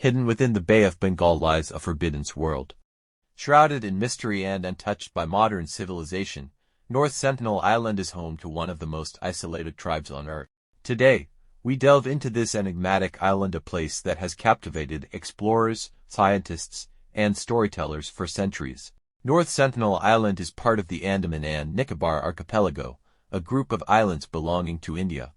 Hidden within the Bay of Bengal lies a forbidden world. Shrouded in mystery and untouched by modern civilization, North Sentinel Island is home to one of the most isolated tribes on Earth. Today, we delve into this enigmatic island, a place that has captivated explorers, scientists, and storytellers for centuries. North Sentinel Island is part of the Andaman and Nicobar Archipelago, a group of islands belonging to India.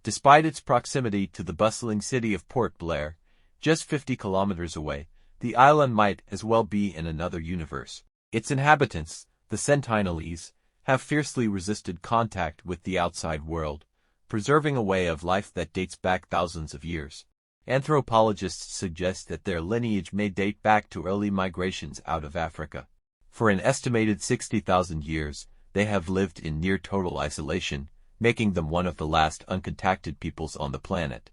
Despite its proximity to the bustling city of Port Blair, just 50 kilometers away, the island might as well be in another universe. Its inhabitants, the Sentinelese, have fiercely resisted contact with the outside world, preserving a way of life that dates back thousands of years. Anthropologists suggest that their lineage may date back to early migrations out of Africa. For an estimated 60,000 years, they have lived in near total isolation, making them one of the last uncontacted peoples on the planet.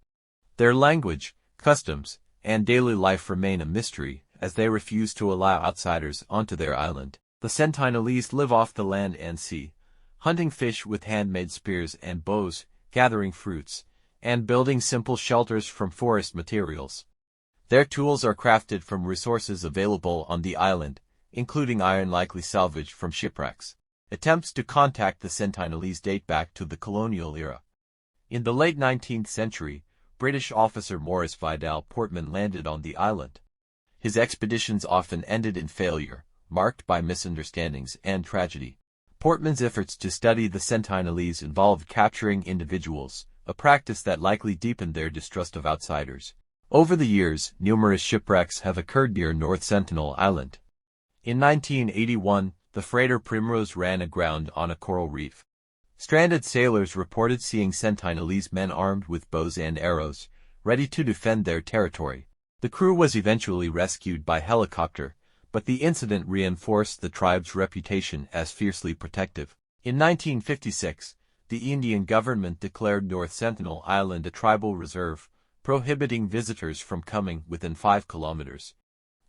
Their language, customs, and daily life remain a mystery, as they refuse to allow outsiders onto their island. The Sentinelese live off the land and sea, hunting fish with handmade spears and bows, gathering fruits, and building simple shelters from forest materials. Their tools are crafted from resources available on the island, including iron likely salvaged from shipwrecks. Attempts to contact the Sentinelese date back to the colonial era. In the late 19th century, British officer Maurice Vidal Portman landed on the island. His expeditions often ended in failure, marked by misunderstandings and tragedy. Portman's efforts to study the Sentinelese involved capturing individuals, a practice that likely deepened their distrust of outsiders. Over the years, numerous shipwrecks have occurred near North Sentinel Island. In 1981, the freighter Primrose ran aground on a coral reef. Stranded sailors reported seeing Sentinelese men armed with bows and arrows, ready to defend their territory. The crew was eventually rescued by helicopter, but the incident reinforced the tribe's reputation as fiercely protective. In 1956, the Indian government declared North Sentinel Island a tribal reserve, prohibiting visitors from coming within 5 kilometers.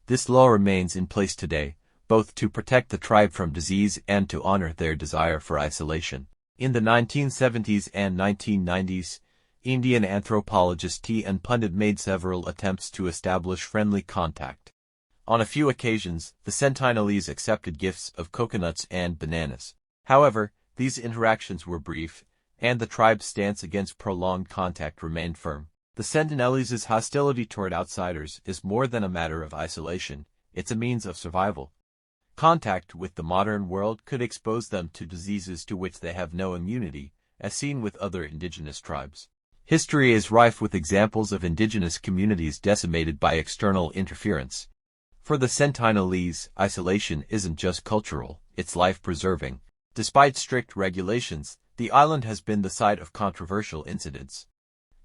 This law remains in place today, both to protect the tribe from disease and to honor their desire for isolation. In the 1970s and 1990s, Indian anthropologist T. N. Pundit made several attempts to establish friendly contact. On a few occasions, the Sentinelese accepted gifts of coconuts and bananas. However, these interactions were brief, and the tribe's stance against prolonged contact remained firm. The Sentinelese's hostility toward outsiders is more than a matter of isolation, it's a means of survival. Contact with the modern world could expose them to diseases to which they have no immunity, as seen with other indigenous tribes. History is rife with examples of indigenous communities decimated by external interference. For the Sentinelese, isolation isn't just cultural, it's life-preserving. Despite strict regulations, the island has been the site of controversial incidents.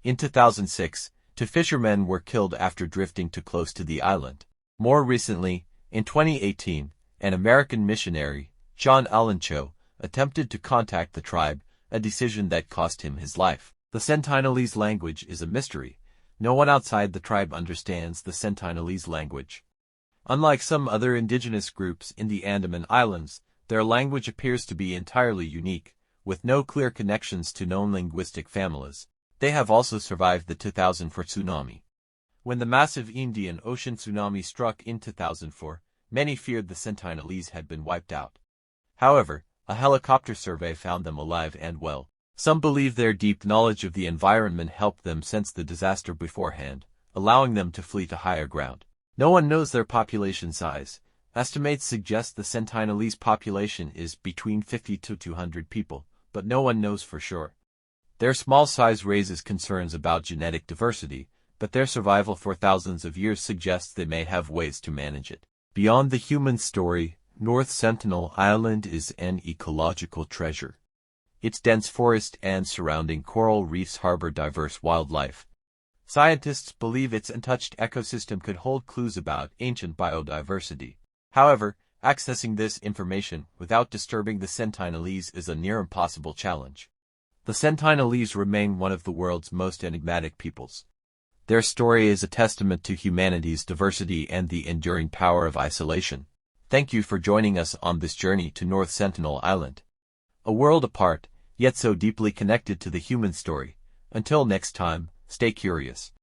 In 2006, 2 fishermen were killed after drifting too close to the island. More recently, in 2018, an American missionary, John Allen Cho, attempted to contact the tribe, a decision that cost him his life. The Sentinelese language is a mystery. No one outside the tribe understands the Sentinelese language. Unlike some other indigenous groups in the Andaman Islands, their language appears to be entirely unique, with no clear connections to known linguistic families. They have also survived the 2004 tsunami. When the massive Indian Ocean tsunami struck in 2004, many feared the Sentinelese had been wiped out. However, a helicopter survey found them alive and well. Some believe their deep knowledge of the environment helped them sense the disaster beforehand, allowing them to flee to higher ground. No one knows their population size. Estimates suggest the Sentinelese population is between 50 to 200 people, but no one knows for sure. Their small size raises concerns about genetic diversity, but their survival for thousands of years suggests they may have ways to manage it. Beyond the human story, North Sentinel Island is an ecological treasure. Its dense forest and surrounding coral reefs harbor diverse wildlife. Scientists believe its untouched ecosystem could hold clues about ancient biodiversity. However, accessing this information without disturbing the Sentinelese is a near impossible challenge. The Sentinelese remain one of the world's most enigmatic peoples. Their story is a testament to humanity's diversity and the enduring power of isolation. Thank you for joining us on this journey to North Sentinel Island. A world apart, yet so deeply connected to the human story. Until next time, stay curious.